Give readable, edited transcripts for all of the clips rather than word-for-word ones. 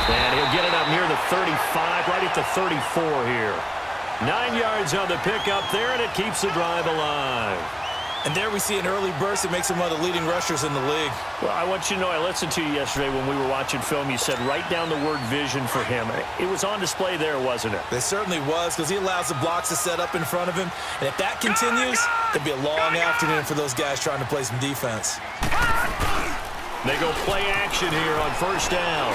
And he'll get it up near the 35, right at the 34 here. 9 yards on the pickup there, and it keeps the drive alive. And there we see an early burst that makes him one of the leading rushers in the league. Well, I want you to know, I listened to you yesterday when we were watching film. You said write down the word vision for him. It was on display there, wasn't it? It certainly was, because he allows the blocks to set up in front of him. And if that continues, it'll be a long afternoon for those guys trying to play some defense. They go play action here on first down.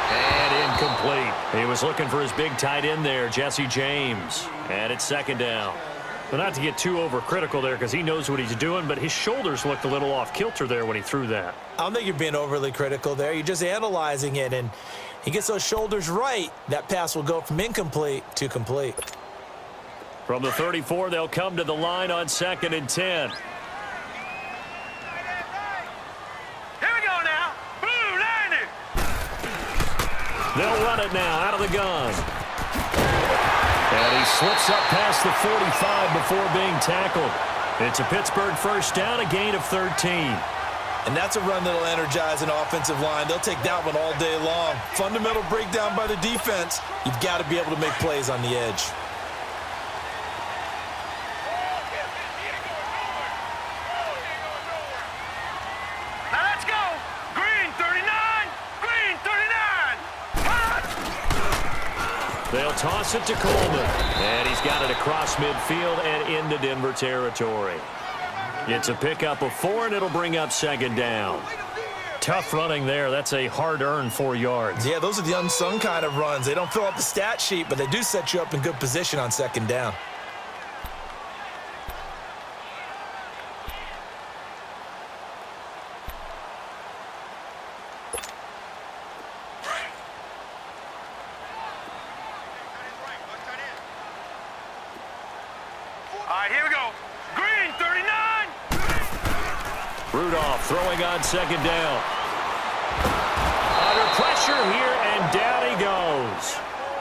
And incomplete. He was looking for his big tight end there, Jesse James. And it's second down. Well, not to get too overcritical there because he knows what he's doing, but his shoulders looked a little off kilter there when he threw that. I don't think you're being overly critical there. You're just analyzing it, and he gets those shoulders right. That pass will go from incomplete to complete. From the 34, they'll come to the line on 2nd and 10. Here we go now. Blue Lightning. They'll run it now out of the gun. And he slips up past the 45 before being tackled. It's a Pittsburgh first down, a gain of 13. And that's a run that'll energize an offensive line. They'll take that one all day long. Fundamental breakdown by the defense. You've got to be able to make plays on the edge. Now let's go. Green 39. Green 39. They'll toss it to Coleman. And he's got it across midfield and into Denver territory. It's a pickup of 4, and it'll bring up 2nd down. Tough running there. That's a hard-earned 4 yards. Yeah, those are the unsung kind of runs. They don't fill up the stat sheet, but they do set you up in good position on 2nd down. All right, here we go. Green 39. Rudolph throwing on 2nd down. Under pressure here, and down he goes.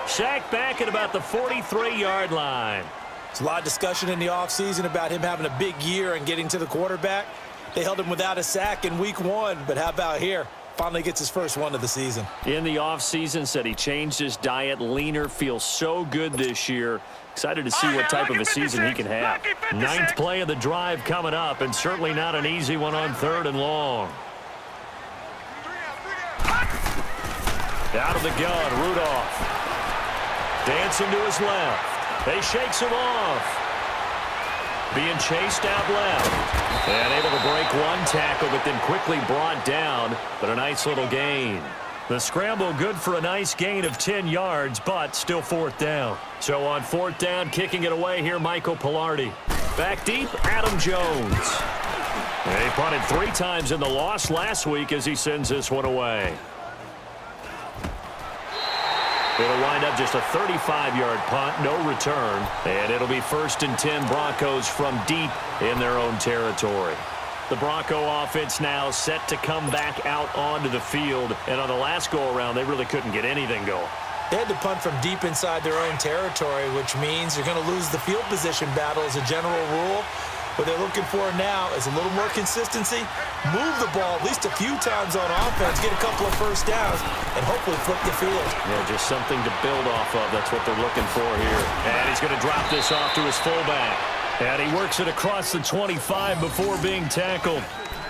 Sacked back at about the 43-yard line. There's a lot of discussion in the offseason about him having a big year and getting to the quarterback. They held him without a sack in week 1, but how about here? Finally gets his first one of the season. In the offseason, said he changed his diet, leaner, feels so good this year. Excited to see what type of a season he can have. 9th play of the drive coming up, and certainly not an easy one on 3rd and long. Out of the gun, Rudolph. Dancing to his left. They shakes him off. Being chased out left. And able to break one tackle, but then quickly brought down. But a nice little gain. The scramble good for a nice gain of 10 yards, but still 4th down. So on 4th down, kicking it away here, Michael Pilardi. Back deep, Adam Jones. They punted 3 times in the loss last week as he sends this one away. It'll wind up just a 35-yard punt, no return. And it'll be 1st and 10 Broncos from deep in their own territory. The Bronco offense now set to come back out onto the field. And on the last go-around, they really couldn't get anything going. They had to punt from deep inside their own territory, which means you're going to lose the field position battle as a general rule. What they're looking for now is a little more consistency, move the ball at least a few times on offense, get a couple of first downs, and hopefully flip the field. Yeah, just something to build off of. That's what they're looking for here. And he's going to drop this off to his fullback. And he works it across the 25 before being tackled.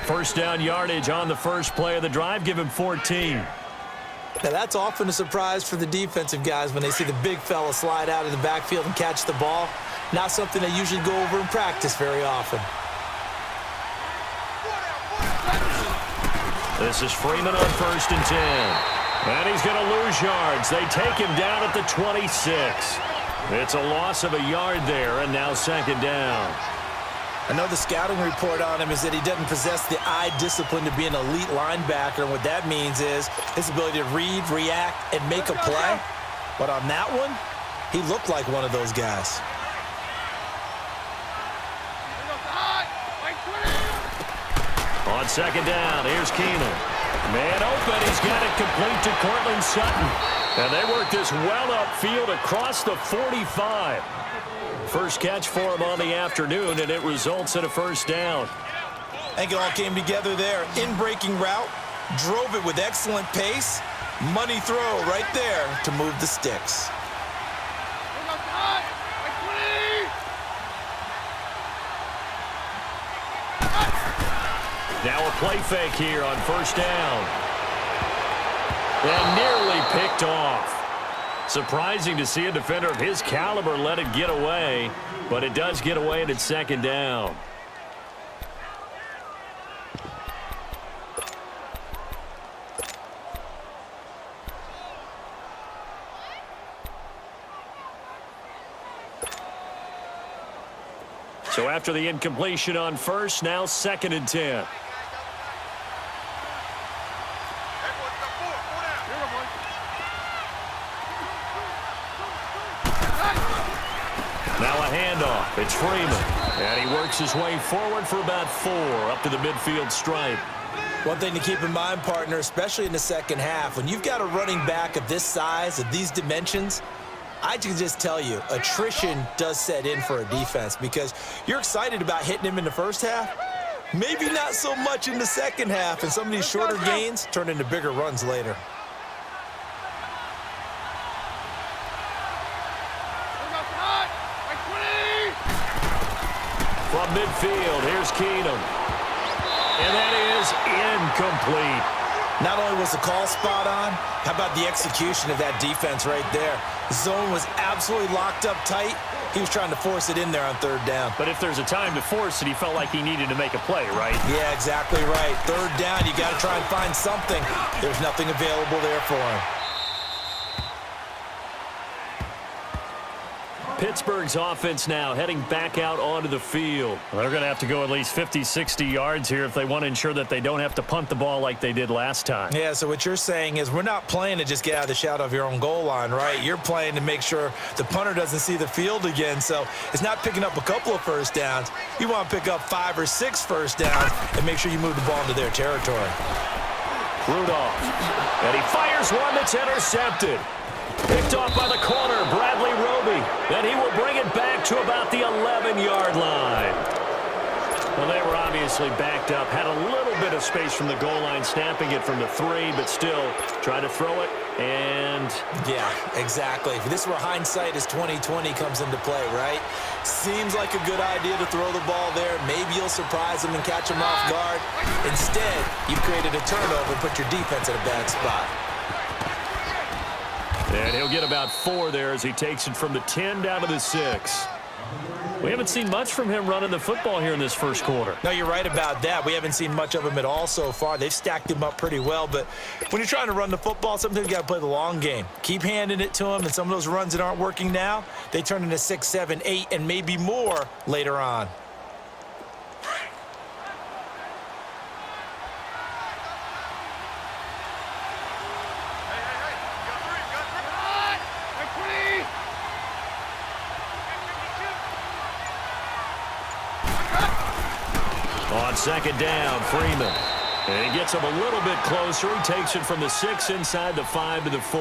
First down yardage on the first play of the drive. Give him 14. Now, that's often a surprise for the defensive guys when they see the big fella slide out of the backfield and catch the ball. Not something they usually go over in practice very often. This is Freeman on 1st and 10. And he's going to lose yards. They take him down at the 26. It's a loss of a yard there, and now 2nd down. I know the scouting report on him is that he doesn't possess the eye discipline to be an elite linebacker, and what that means is his ability to read, react, and make a play. But on that one, he looked like one of those guys. On 2nd down, here's Keenan. Man open, he's got it complete to Cortland Sutton. And they work this well upfield across the 45. First catch for him on the afternoon, and it results in a first down. I think it all came together there. In-breaking route, drove it with excellent pace, Money throw right there to move the sticks. Now a play fake here on first down. And nearly picked off. Surprising to see a defender of his caliber let it get away, but it does get away and it's second down. So after the incompletion on first, now second and 10. Now a handoff. It's Freeman. And he works his way forward for about 4 up to the midfield stripe. One thing to keep in mind, partner, especially in the second half, when you've got a running back of this size, of these dimensions, I can just tell you, attrition does set in for a defense because you're excited about hitting him in the first half. Maybe not so much in the second half, and some of these shorter gains turn into bigger runs later. From midfield, here's Keenum. And that is incomplete. Not only was the call spot on, how about the execution of that defense right there? The zone was absolutely locked up tight. He was trying to force it in there on third down. But if there's a time to force it, he felt like he needed to make a play, right? Yeah, exactly right. Third down, you got to try and find something. There's nothing available there for him. Pittsburgh's offense now heading back out onto the field. Well, they're going to have to go at least 50, 60 yards here if they want to ensure that they don't have to punt the ball like they did last time. Yeah, so what you're saying is we're not playing to just get out of the shadow of your own goal line, right? You're playing to make sure the punter doesn't see the field again. So it's not picking up a couple of first downs. You want to pick up 5 or 6 first downs and make sure you move the ball into their territory. Rudolph. And he fires one that's intercepted. Picked off by the corner, Bradley Roby. Then he will bring it back to about the 11-yard line. Well, they were obviously backed up. Had a little bit of space from the goal line, snapping it from the 3, but still try to throw it. And yeah, exactly. This is where hindsight is 20/20 comes into play, right? Seems like a good idea to throw the ball there. Maybe you'll surprise them and catch them off guard. Instead, you've created a turnover and put your defense in a bad spot. And he'll get about 4 there as he takes it from the 10 down to the 6. We haven't seen much from him running the football here in this first quarter. No, you're right about that. We haven't seen much of him at all so far. They've stacked him up pretty well, but when you're trying to run the football, sometimes you got to play the long game. Keep handing it to him, and some of those runs that aren't working now, they turn into 6, 7, 8, and maybe more later on. On second down, Freeman. And he gets him a little bit closer. He takes it from the 6 inside the 5 to the 4.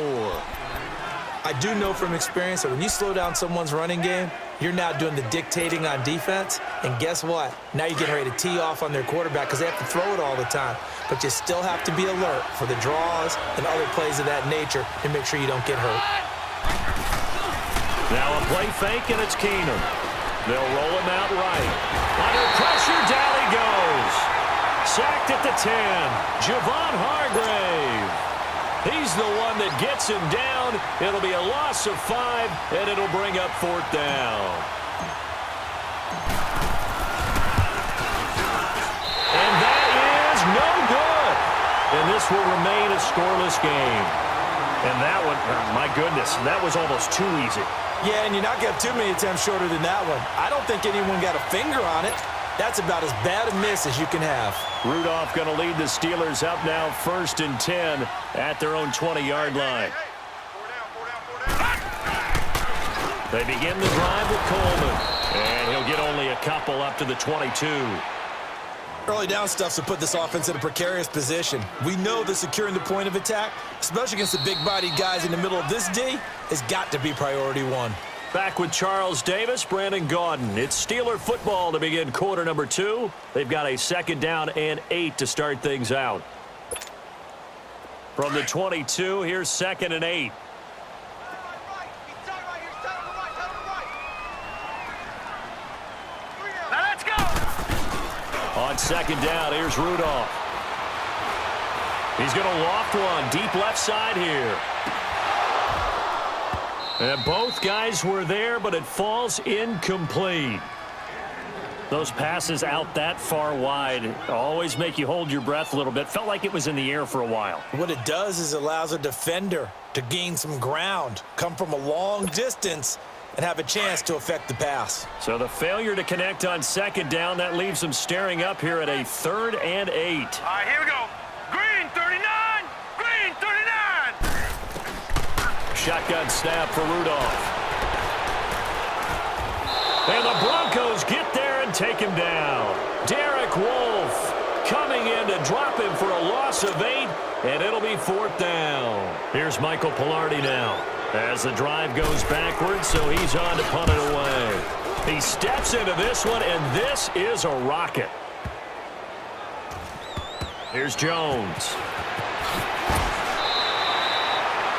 I do know from experience that when you slow down someone's running game, you're now doing the dictating on defense. And guess what? Now you're getting ready to tee off on their quarterback because they have to throw it all the time. But you still have to be alert for the draws and other plays of that nature and make sure you don't get hurt. Now a play fake, and it's Keenum. They'll roll him out right. Under pressure, down he goes. Sacked at the 10. Javon Hargrave. He's the one that gets him down. It'll be a loss of 5, and it'll bring up 4th down. And that is no good. And this will remain a scoreless game. And that one, my goodness, that was almost too easy. Yeah, and you're not going to have too many attempts shorter than that one. I don't think anyone got a finger on it. That's about as bad a miss as you can have. Rudolph going to lead the Steelers up now 1st and 10 at their own 20-yard line. They begin the drive with Coleman. And he'll get only a couple up to the 22. Early down stuff to put this offense in a precarious position. We know that securing the point of attack, especially against the big-bodied guys in the middle of this D, has got to be priority 1. Back with Charles Davis, Brandon Gaudin. It's Steeler football to begin quarter number 2. They've got a 2nd down and 8 to start things out. From the 22, here's 2nd and 8. Now let's go. On 2nd down, here's Rudolph. He's going to loft one deep left side here. And both guys were there, but it falls incomplete. Those passes out that far wide always make you hold your breath a little bit. Felt like it was in the air for a while. What it does is it allows a defender to gain some ground, come from a long distance, and have a chance to affect the pass. So the failure to connect on 2nd down, that leaves them staring up here at a 3rd and 8. All right, here we go. Green 39. Green 39. Shotgun snap for Rudolph. And the Broncos get there and take him down. Derek Wolfe coming in to drop him for a loss of 8, and it'll be 4th down. Here's Michael Pilardi now as the drive goes backwards, so he's on to punt it away. He steps into this one, and this is a rocket. Here's Jones.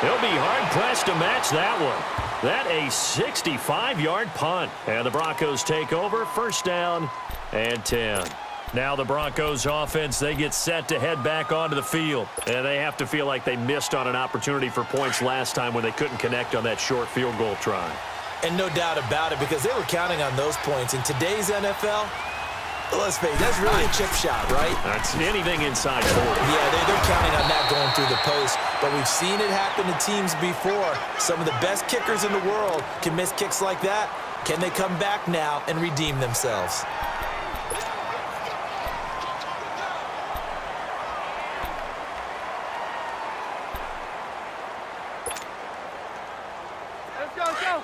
He'll be hard-pressed to match that one. That a 65-yard punt. And the Broncos take over, 1st down and 10. Now the Broncos offense, they get set to head back onto the field. And they have to feel like they missed on an opportunity for points last time when they couldn't connect on that short field goal try. And no doubt about it, because they were counting on those points. In today's NFL, let's face it, that's really a chip shot, right? That's anything inside 40. Yeah, they're counting on that going through the post. But we've seen it happen to teams before. Some of the best kickers in the world can miss kicks like that. Can they come back now and redeem themselves? Let's go, let's go.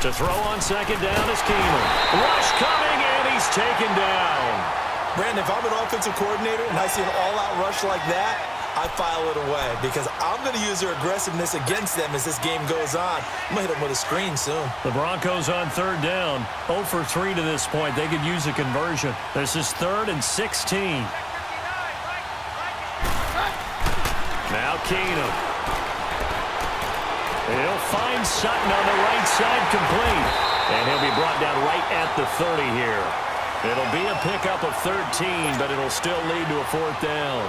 To throw on 2nd down is Keenum. Rush coming, and he's taken down. Brandon, if I'm an offensive coordinator and I see an all-out rush like that, I file it away because I'm going to use their aggressiveness against them as this game goes on. I'm going to hit them with a screen soon. The Broncos on 3rd down. 0 for 3 to this point. They could use a conversion. This is 3rd and 16. Now Keenum. He'll find Sutton on the right side, complete. And he'll be brought down right at the 30 here. It'll be a pickup of 13, but it'll still lead to a 4th down.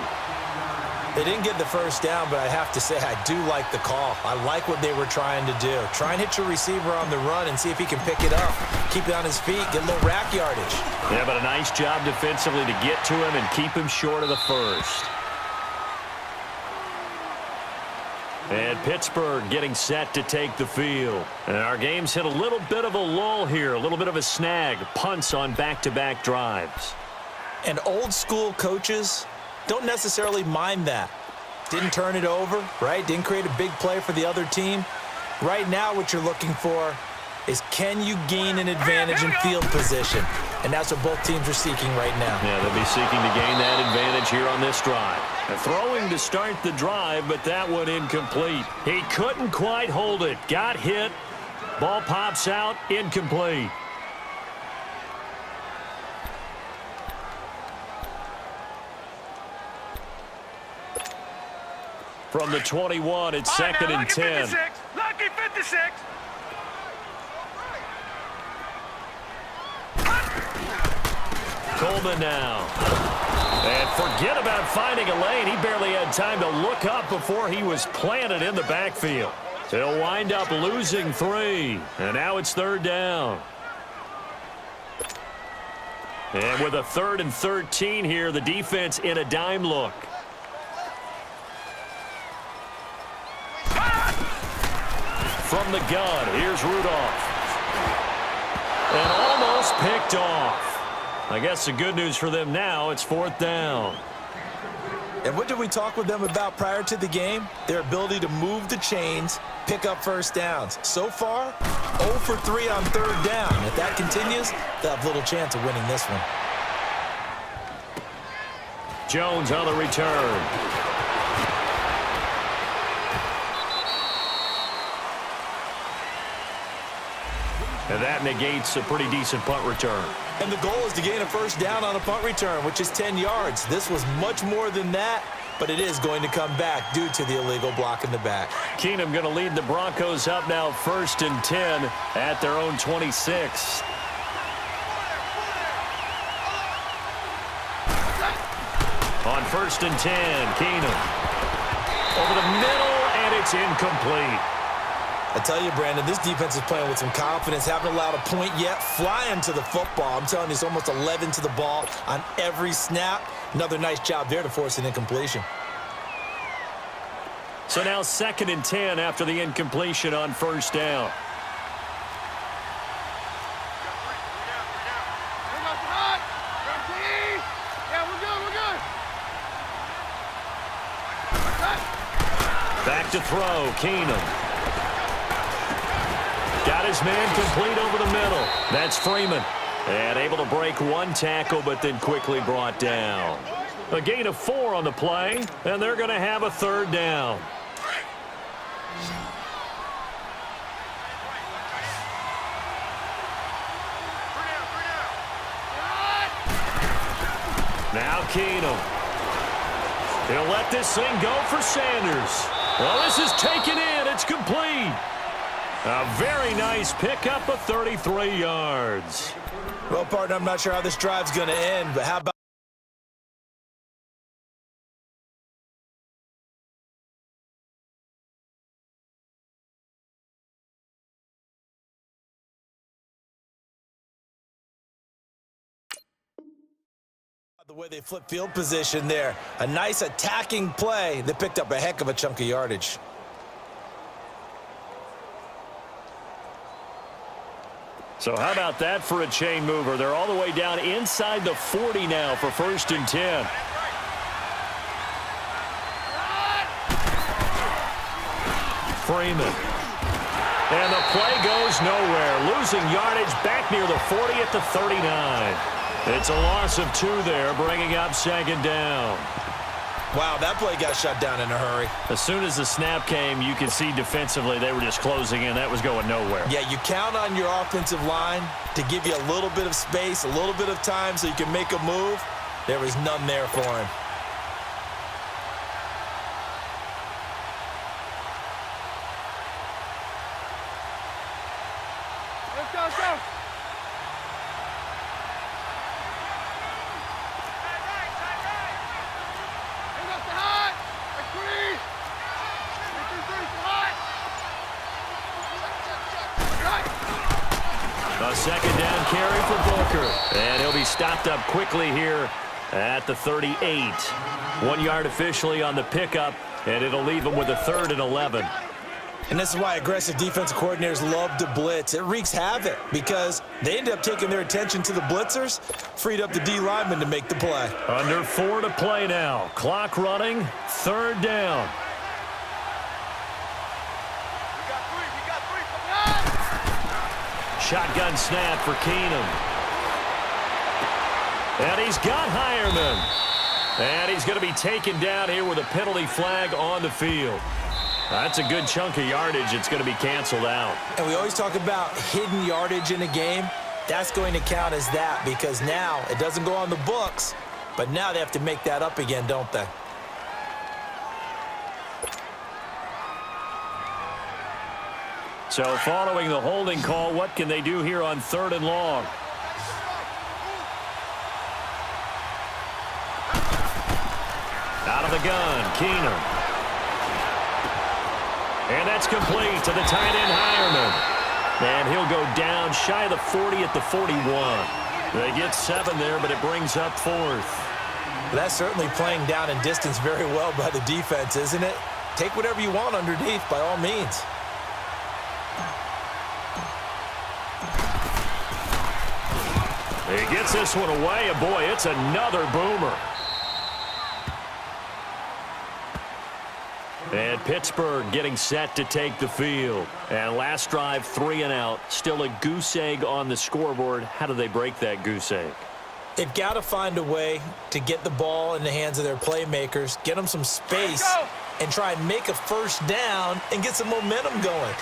They didn't get the 1st down, but I have to say I do like the call. I like what they were trying to do. Try and hit your receiver on the run and see if he can pick it up. Keep it on his feet, get a little rack yardage. Yeah, but a nice job defensively to get to him and keep him short of the 1st. And Pittsurgh getting set to take the field. And our game's hit a little bit of a lull here, a little bit of a snag. Punts on back-to-back drives. And old-school coaches don't necessarily mind that. Didn't turn it over, right? Didn't create a big play for the other team. Right now what you're looking for is can you gain an advantage in field position? And that's what both teams are seeking right now. Yeah, they'll be seeking to gain that advantage here on this drive. Throwing to start the drive, but that one incomplete. He couldn't quite hold it. Got hit. Ball pops out. Incomplete. From the 21, it's 2nd and 10. Lucky 56. Coleman now. And forget about finding a lane. He barely had time to look up before he was planted in the backfield. He'll wind up losing 3. And now it's 3rd down. And with a 3rd and 13 here, the defense in a dime look. From the gun, here's Rudolph. And almost picked off. I guess the good news for them now, it's 4th down. And what did we talk with them about prior to the game? Their ability to move the chains, pick up 1st downs. So far, 0 for 3 on 3rd down. If that continues, they'll have little chance of winning this one. Jones on the return. And that negates a pretty decent punt return. And the goal is to gain a first down on a punt return, which is 10 yards. This was much more than that, but it is going to come back due to the illegal block in the back. Keenum going to lead the Broncos up now 1st and 10 at their own 26. On 1st and 10, Keenum over the middle, and it's incomplete. I tell you, Brandon, this defense is playing with some confidence. Haven't allowed a point yet. Flying to the football. I'm telling you, it's almost 11 to the ball on every snap. Another nice job there to force an incompletion. So now 2nd and 10 after the incompletion on 1st down. Back to throw, Keenum. Got his man complete over the middle. That's Freeman. And able to break one tackle, but then quickly brought down. A gain of 4 on the play, and they're going to have a 3rd down. Now Keenum. He'll let this thing go for Sanders. Well, this is taken in. It's complete. A very nice pickup of 33 yards. Well, partner, I'm not sure how this drive's going to end, but how about the way they flip field position there? A nice attacking play that picked up a heck of a chunk of yardage. So how about that for a chain mover? They're all the way down inside the 40 now for 1st and 10. Freeman. And the play goes nowhere. Losing yardage back near the 40 at the 39. It's a loss of 2 there, bringing up 2nd down. Wow, that play got shut down in a hurry. As soon as the snap came, you could see defensively they were just closing in. That was going nowhere. Yeah, you count on your offensive line to give you a little bit of space, a little bit of time so you can make a move. There was none there for him. Let's go. A 2nd down carry for Booker. And he'll be stopped up quickly here at the 38. 1 yard officially on the pickup, and it'll leave him with a 3rd and 11. And this is why aggressive defensive coordinators love to blitz. It wreaks havoc because they end up taking their attention to the blitzers, freed up the D lineman to make the play. Under 4 to play now. Clock running, 3rd down. Shotgun snap for Keenum. And he's got Hireman. And he's going to be taken down here with a penalty flag on the field. That's a good chunk of yardage. It's going to be canceled out. And we always talk about hidden yardage in a game. That's going to count as that because now it doesn't go on the books, but now they have to make that up again, don't they? So following the holding call, what can they do here on 3rd and long? Out of the gun, Keenum. And that's complete to the tight end, Hireman. And he'll go down shy of the 40 at the 41. They get 7 there, but it brings up 4th. That's certainly playing down in distance very well by the defense, isn't it? Take whatever you want underneath by all means. He gets this one away, and boy, it's another boomer. And Pittsurgh getting set to take the field. And last drive, 3 and out. Still a goose egg on the scoreboard. How do they break that goose egg? They've got to find a way to get the ball in the hands of their playmakers, get them some space, and try and make a first down and get some momentum going.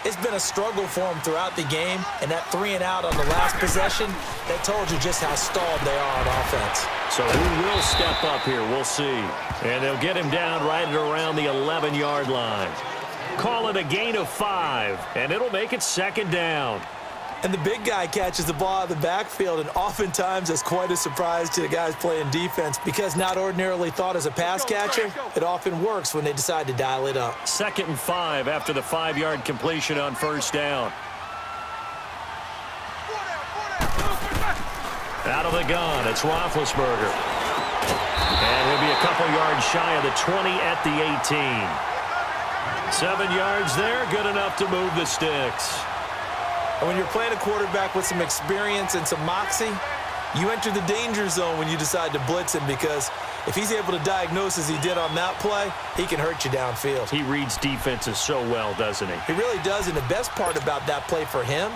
It's been a struggle for them throughout the game, and that 3-and-out on the last possession, that told you just how stalled they are on offense. So who will step up here? We'll see. And they'll get him down right at around the 11-yard line. Call it a gain of 5, and it'll make it second down. And the big guy catches the ball out of the backfield, and oftentimes it's quite a surprise to the guys playing defense because not ordinarily thought as a pass catcher, it often works when they decide to dial it up. 2nd and 5 after the 5-yard completion on first down. Out of the gun, it's Roethlisberger. And he'll be a couple yards shy of the 20 at the 18. 7 yards there, good enough to move the sticks. And when you're playing a quarterback with some experience and some moxie, you enter the danger zone when you decide to blitz him because if he's able to diagnose as he did on that play, he can hurt you downfield. He reads defenses so well, doesn't he? He really does, and the best part about that play for him,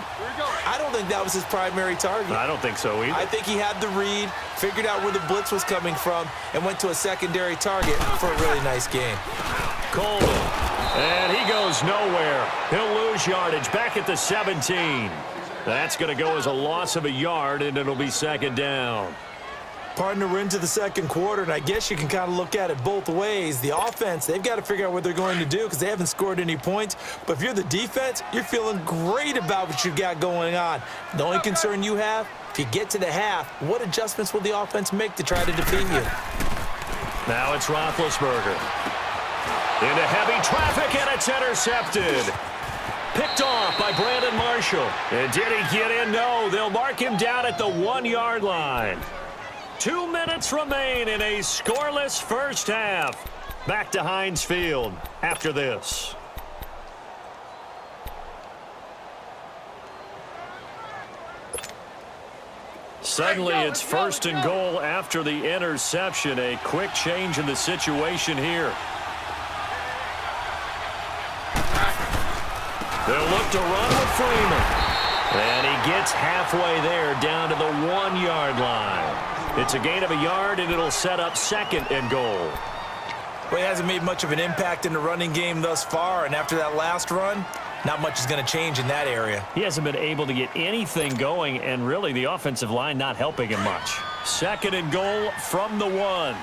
I don't think that was his primary target. I don't think so either. I think he had the read, figured out where the blitz was coming from, and went to a secondary target for a really nice game. Coleman. And he goes nowhere. He'll lose yardage back at the 17. That's going to go as a loss of a yard, and it'll be second down. Partner, we're into the second quarter, and I guess you can kind of look at it both ways. The offense, they've got to figure out what they're going to do because they haven't scored any points. But if you're the defense, you're feeling great about what you got going on. The only concern you have, if you get to the half, what adjustments will the offense make to try to defeat you? Now it's Roethlisberger. Into heavy traffic, and it's intercepted. Picked off by Brandon Marshall. And did he get in? No, they'll mark him down at the 1-yard line. 2 minutes remain in a scoreless first half. Back to Heinz Field after this. Suddenly, it's 1st and goal after the interception. A quick change in the situation here. They'll look to run with Freeman. And he gets halfway there down to the 1-yard line. It's a gain of a yard, and it'll set up 2nd and goal. Well, he hasn't made much of an impact in the running game thus far, and after that last run, not much is going to change in that area. He hasn't been able to get anything going, and really the offensive line not helping him much. 2nd and goal from the 1.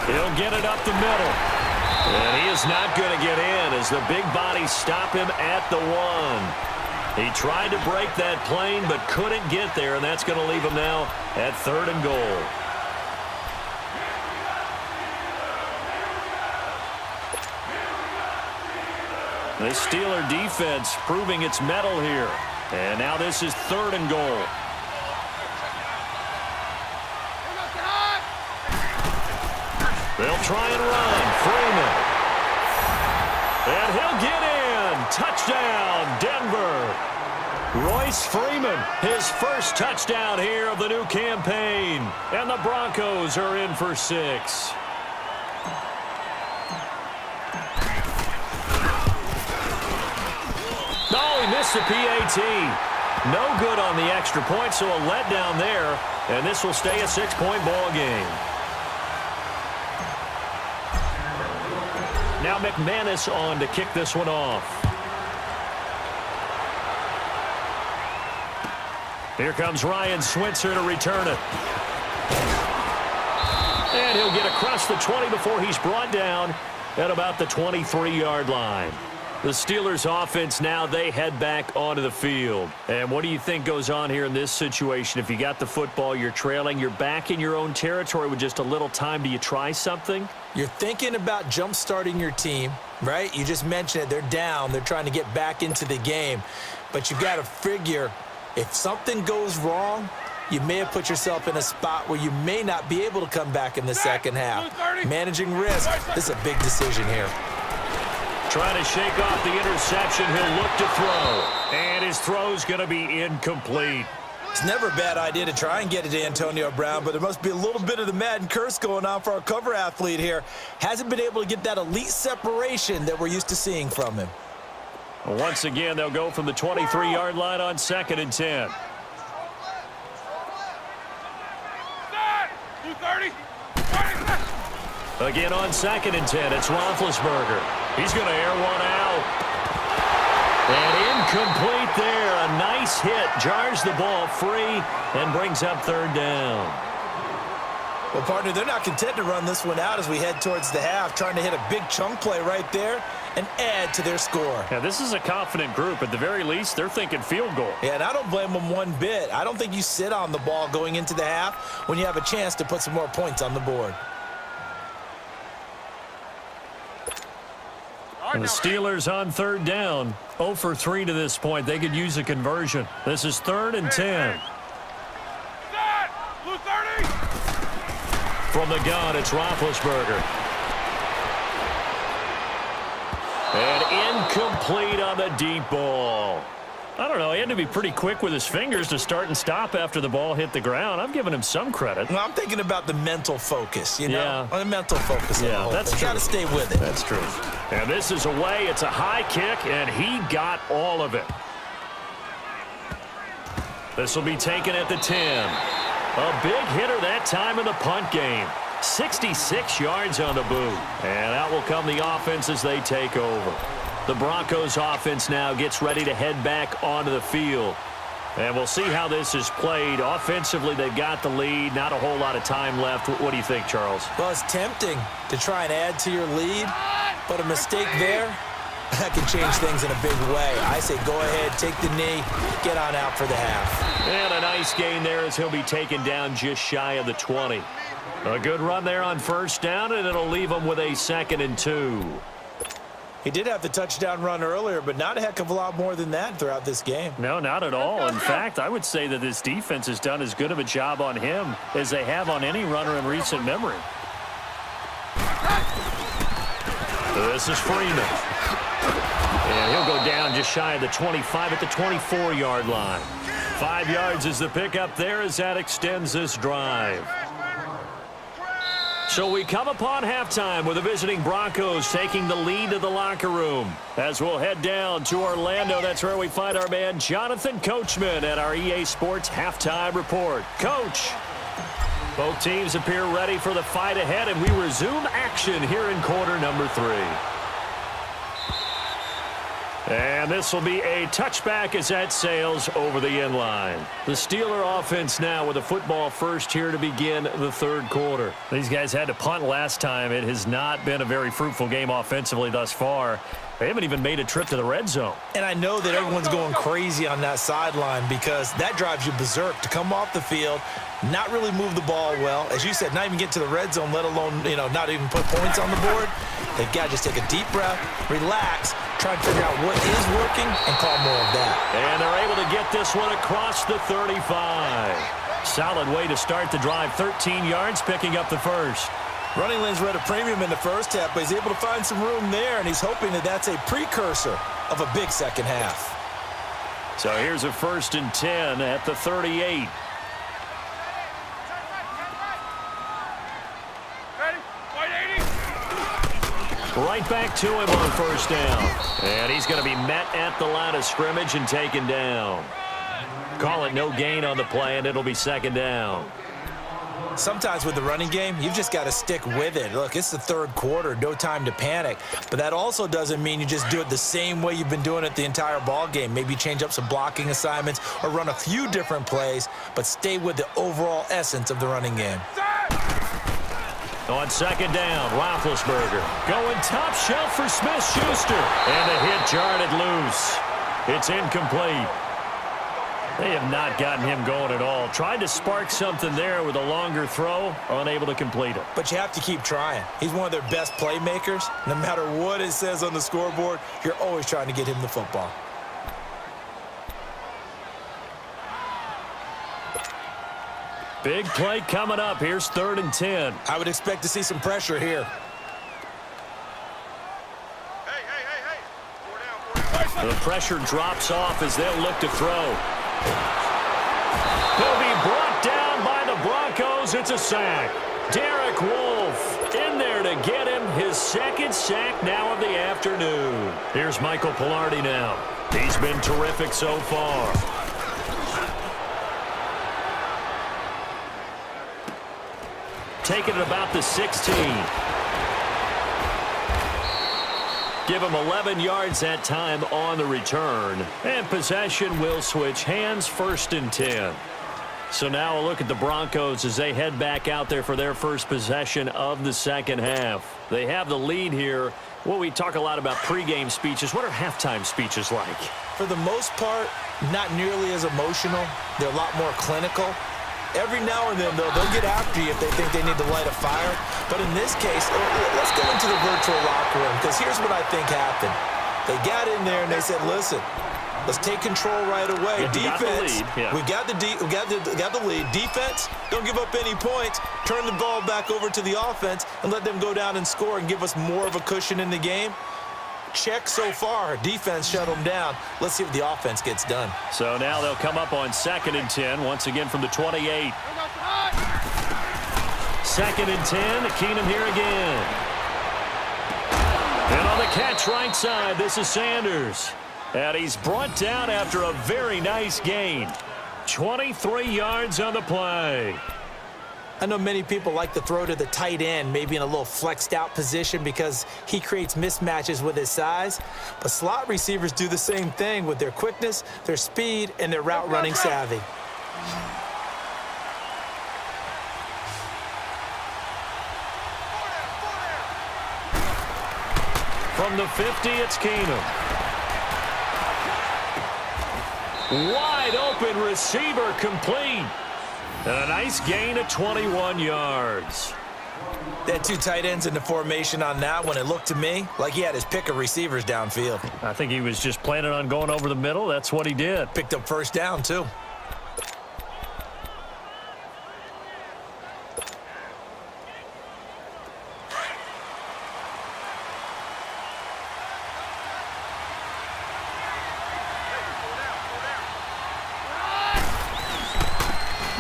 He'll get it up the middle. And he is not going to get in as the big bodies stop him at the 1. He tried to break that plane but couldn't get there, and that's going to leave him now at 3rd and goal. The Steeler defense proving its mettle here. And now this is 3rd and goal. They'll try and run. Freeman. And he'll get in. Touchdown, Denver. Royce Freeman, his first touchdown here of the new campaign. And the Broncos are in for 6. Oh, he missed the PAT. No good on the extra point, so a letdown there. And this will stay a 6-point ball game. Now McManus on to kick this one off. Here comes Ryan Switzer to return it. And he'll get across the 20 before he's brought down at about the 23-yard line. The Steelers offense now, they head back onto the field. And what do you think goes on here in this situation? If you got the football, you're trailing, you're back in your own territory with just a little time. Do you try something? You're thinking about jump-starting your team, right? You just mentioned it. They're down. They're trying to get back into the game. But you've got to figure if something goes wrong, you may have put yourself in a spot where you may not be able to come back in the second half. Managing risk, this is a big decision here. Trying to shake off the interception. He'll look to throw. And his throw's going to be incomplete. It's never a bad idea to try and get it to Antonio Brown, but there must be a little bit of the Madden curse going on for our cover athlete here. Hasn't been able to get that elite separation that we're used to seeing from him. Once again, they'll go from the 23-yard line on 2nd and 10. 230. Again on 2nd and 10, it's Roethlisberger. He's going to air one out. And incomplete there. A nice hit. Jars the ball free and brings up 3rd down. Well, partner, they're not content to run this one out as we head towards the half, trying to hit a big chunk play right there and add to their score. Yeah, this is a confident group. At the very least, they're thinking field goal. Yeah, and I don't blame them one bit. I don't think you sit on the ball going into the half when you have a chance to put some more points on the board. And the Steelers on 3rd down. 0 for 3 to this point. They could use a conversion. This is 3rd and 10. Blue 30. From the gun, it's Roethlisberger. And incomplete on the deep ball. I don't know. He had to be pretty quick with his fingers to start and stop after the ball hit the ground. I'm giving him some credit. Well, I'm thinking about the mental focus, you know? Yeah. The mental focus. Yeah, that's true. You got to stay with it. That's true. And this is away. It's a high kick, and he got all of it. This will be taken at the 10. A big hitter that time in the punt game. 66 yards on the boot. And out will come the offense as they take over. The Broncos offense now gets ready to head back onto the field. And we'll see how this is played. Offensively, they've got the lead. Not a whole lot of time left. What do you think, Charles? Well, it's tempting to try and add to your lead, but a mistake there, that can change things in a big way. I say go ahead, take the knee, get on out for the half. And a nice gain there as he'll be taken down just shy of the 20. A good run there on 1st down, and it'll leave him with a 2nd and 2. He did have the touchdown run earlier, but not a heck of a lot more than that throughout this game. No, not at all. In fact, I would say that this defense has done as good of a job on him as they have on any runner in recent memory. This is Freeman. And he'll go down just shy of the 25 at the 24-yard line. 5 yards is the pickup there as that extends this drive. So we come upon halftime with the visiting Broncos taking the lead to the locker room. As we'll head down to Orlando, that's where we find our man Jonathan Coachman at our EA Sports Halftime Report. Coach, both teams appear ready for the fight ahead, and we resume action here in quarter number 3. And this will be a touchback as that sails over the end line. The Steeler offense now with a football first here to begin the 3rd quarter. These guys had to punt last time. It has not been a very fruitful game offensively thus far. They haven't even made a trip to the red zone. And I know that everyone's going crazy on that sideline because that drives you berserk to come off the field, not really move the ball well. As you said, not even get to the red zone, let alone, not even put points on the board. They've got to just take a deep breath, relax, try and figure out what is working, and call more of that. And they're able to get this one across the 35. Solid way to start the drive. 13 yards, picking up the first. Running lanes were at a premium in the first half, but he's able to find some room there, and he's hoping that that's a precursor of a big second half. So here's a 1st and 10 at the 38. Right back to him on 1st down. And he's going to be met at the line of scrimmage and taken down. Call it no gain on the play, and it'll be 2nd down. Sometimes with the running game, you've just got to stick with it. Look, it's the 3rd quarter, no time to panic. But that also doesn't mean you just do it the same way you've been doing it the entire ball game. Maybe change up some blocking assignments or run a few different plays, but stay with the overall essence of the running game. On 2nd down, Roethlisberger going top shelf for Smith-Schuster. And the hit jarred it loose. It's incomplete. They have not gotten him going at all. Tried to spark something there with a longer throw, unable to complete it. But you have to keep trying. He's one of their best playmakers. No matter what it says on the scoreboard, you're always trying to get him the football. Big play coming up. Here's 3rd and 10. I would expect to see some pressure here. The pressure drops off as they'll look to throw. He'll be brought down by the Broncos. It's a sack. Derek Wolfe in there to get him his 2nd sack now of the afternoon. Here's Michael Pilardi now. He's been terrific so far. Taking it about the 16. Give him 11 yards that time on the return. And possession will switch hands, 1st and 10. So now a look at the Broncos as they head back out there for their first possession of the second half. They have the lead here. Well, we talk a lot about pregame speeches. What are halftime speeches like? For the most part, not nearly as emotional. They're a lot more clinical. Every now and then, though, they'll get after you if they think they need to light a fire. But in this case, let's go into the virtual locker room, because here's what I think happened. They got in there and they said, listen, let's take control right away. Defense, we got the lead. Defense, don't give up any points. Turn the ball back over to the offense and let them go down and score and give us more of a cushion in the game. Check so far. Defense shut them down. Let's see if the offense gets done. So now they'll come up on 2nd and 10, once again from the 28. 2nd and 10, Keenum here again. And on the catch right side, this is Sanders. And he's brought down after a very nice gain. 23 yards on the play. I know many people like to throw to the tight end, maybe in a little flexed out position because he creates mismatches with his size. But slot receivers do the same thing with their quickness, their speed, and their route running savvy. From the 50, it's Keenum. Wide open receiver complete. And a nice gain of 21 yards. They had 2 tight ends in the formation on that one. It looked to me like he had his pick of receivers downfield. I think he was just planning on going over the middle. That's what he did. Picked up 1st down, too.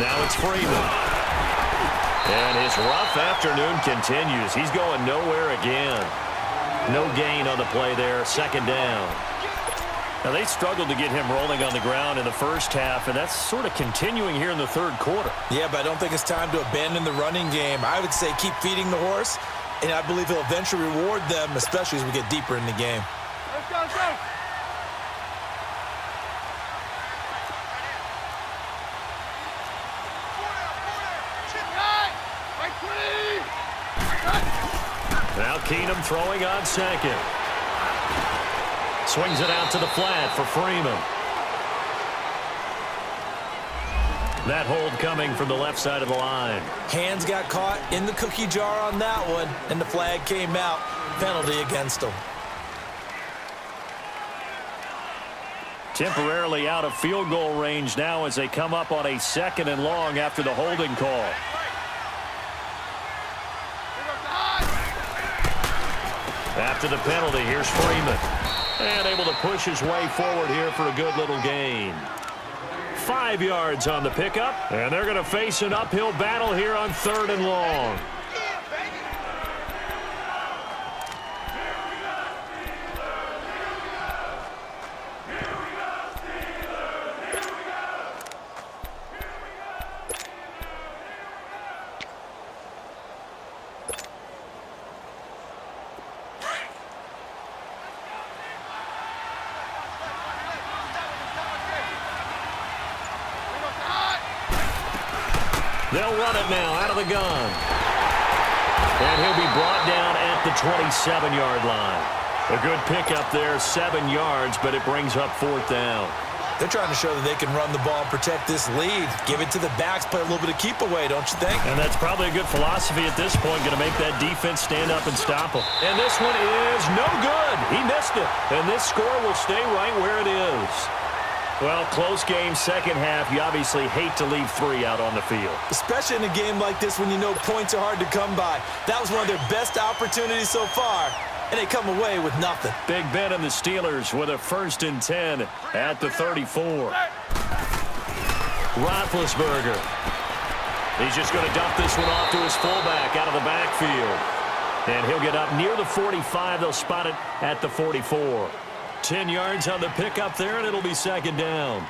Now it's Freeman. And his rough afternoon continues. He's going nowhere again. No gain on the play there. 2nd down. Now, they struggled to get him rolling on the ground in the first half, and that's sort of continuing here in the 3rd quarter. Yeah, but I don't think it's time to abandon the running game. I would say keep feeding the horse, and I believe he'll eventually reward them, especially as we get deeper in the game. Let's go, let's go. Now Keenum throwing on 2nd. Swings it out to the flat for Freeman. That hold coming from the left side of the line. Hands got caught in the cookie jar on that one, and the flag came out. Penalty against him. Temporarily out of field goal range now as they come up on a 2nd and long after the holding call. After the penalty, here's Freeman. And able to push his way forward here for a good little gain. 5 yards on the pickup. And they're going to face an uphill battle here on 3rd and long. They'll run it now out of the gun. And he'll be brought down at the 27-yard line. A good pickup there, 7 yards, but it brings up 4th down. They're trying to show that they can run the ball and protect this lead. Give it to the backs, play a little bit of keep away, don't you think? And that's probably a good philosophy at this point, going to make that defense stand up and stop them. And this one is no good. He missed it. And this score will stay right where it is. Well, close game, 2nd half. You obviously hate to leave 3 out on the field. Especially in a game like this when you know points are hard to come by. That was one of their best opportunities so far, and they come away with nothing. Big Ben and the Steelers with a 1st and 10 at the 34. Roethlisberger. He's just going to dump this one off to his fullback out of the backfield. And he'll get up near the 45. They'll spot it at the 44. 10 yards on the pickup there, and it'll be 2nd down.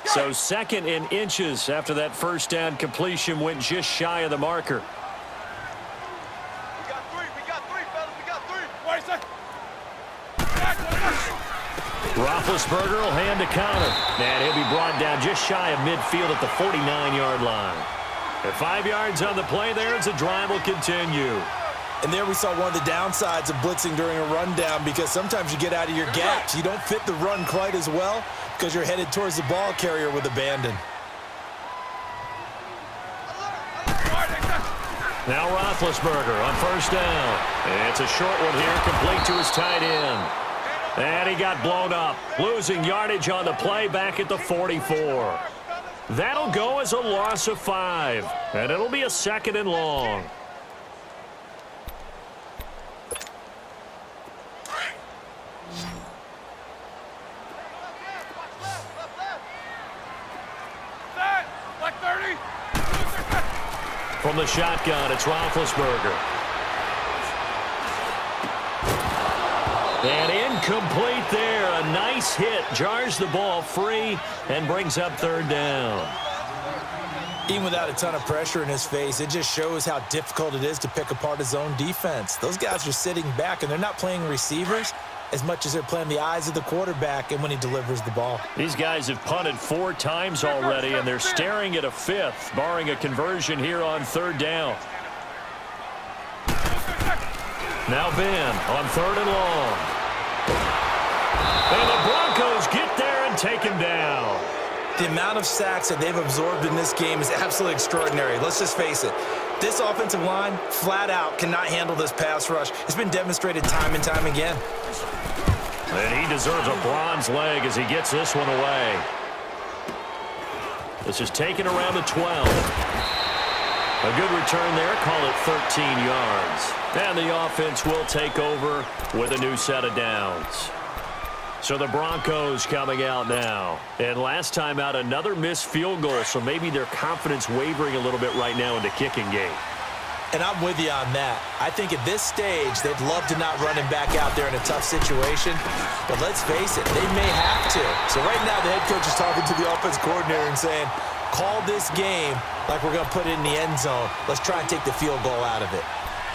So 2nd and inches after that first down completion went just shy of the marker. We got three, fellas. We got three. Wait a second. Roethlisberger will hand a counter. And he'll be brought down just shy of midfield at the 49-yard line. At 5 yards on the play there as the drive will continue. And there we saw one of the downsides of blitzing during a rundown, because sometimes you get out of your gaps. You don't fit the run quite as well because you're headed towards the ball carrier with abandon. Now Roethlisberger on first down. It's a short one here, complete to his tight end. And he got blown up, losing yardage on the play back at the 44. That'll go as a loss of 5, and it'll be a 2nd and long. From the shotgun, it's Roethlisberger. And incomplete there. A nice hit. Jars the ball free and brings up 3rd down. Even without a ton of pressure in his face, it just shows how difficult it is to pick apart his own defense. Those guys are sitting back, and they're not playing receivers as much as they're playing the eyes of the quarterback and when he delivers the ball. These guys have punted 4 times already, and they're staring at a 5th, barring a conversion here on 3rd down. Now Ben on 3rd and long. And the Broncos get there and take him down. The amount of sacks that they've absorbed in this game is absolutely extraordinary. Let's just face it. This offensive line, flat out, cannot handle this pass rush. It's been demonstrated time and time again. And he deserves a bronze leg as he gets this one away. This is taken around the 12. A good return there. Call it 13 yards. And the offense will take over with a new set of downs. So the Broncos coming out now. And last time out, another missed field goal, so maybe their confidence wavering a little bit right now in the kicking game. And I'm with you on that. I think at this stage, they'd love to not run him back out there in a tough situation. But let's face it, they may have to. So right now, the head coach is talking to the offense coordinator and saying, call this game like we're going to put it in the end zone. Let's try and take the field goal out of it.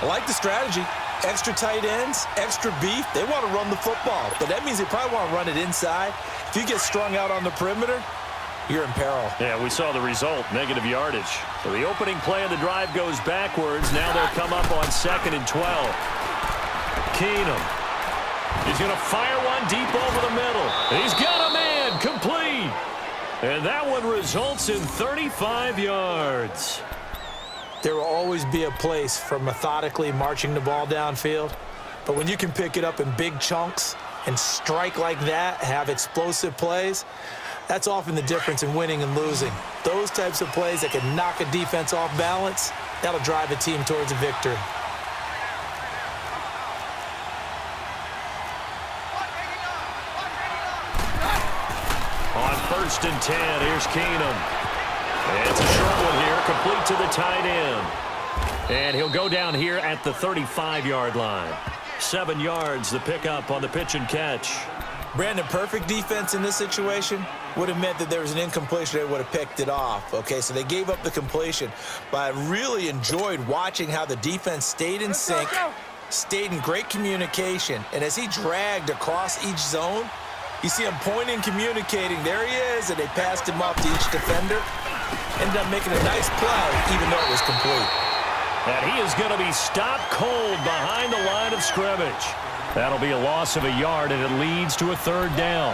I like the strategy. Extra tight ends, extra beef. They want to run the football, but that means they probably want to run it inside. If you get strung out on the perimeter, you're in peril. Yeah, we saw the result, negative yardage. So the opening play of the drive goes backwards. Now they'll come up on 2nd and 12. Keenum. He's going to fire one deep over the middle. He's got a man, complete. And that one results in 35 yards. There will always be a place for methodically marching the ball downfield. But when you can pick it up in big chunks and strike like that, have explosive plays, that's often the difference in winning and losing. Those types of plays that can knock a defense off balance, that'll drive a team towards a victory. On 1st and 10, here's Keenum. It's a short one here, complete to the tight end. And he'll go down here at the 35-yard line. 7 yards, the pickup on the pitch and catch. Brandon, perfect defense in this situation would have meant that there was an incompletion. They would have picked it off. Okay, so they gave up the completion. But I really enjoyed watching how the defense stayed in sync, stayed in great communication. And as he dragged across each zone, you see him pointing, communicating. There he is, and they passed him off to each defender. Ended up making a nice play, even though it was complete. And he is going to be stopped cold behind the line of scrimmage. That'll be a loss of a yard, and it leads to a 3rd down.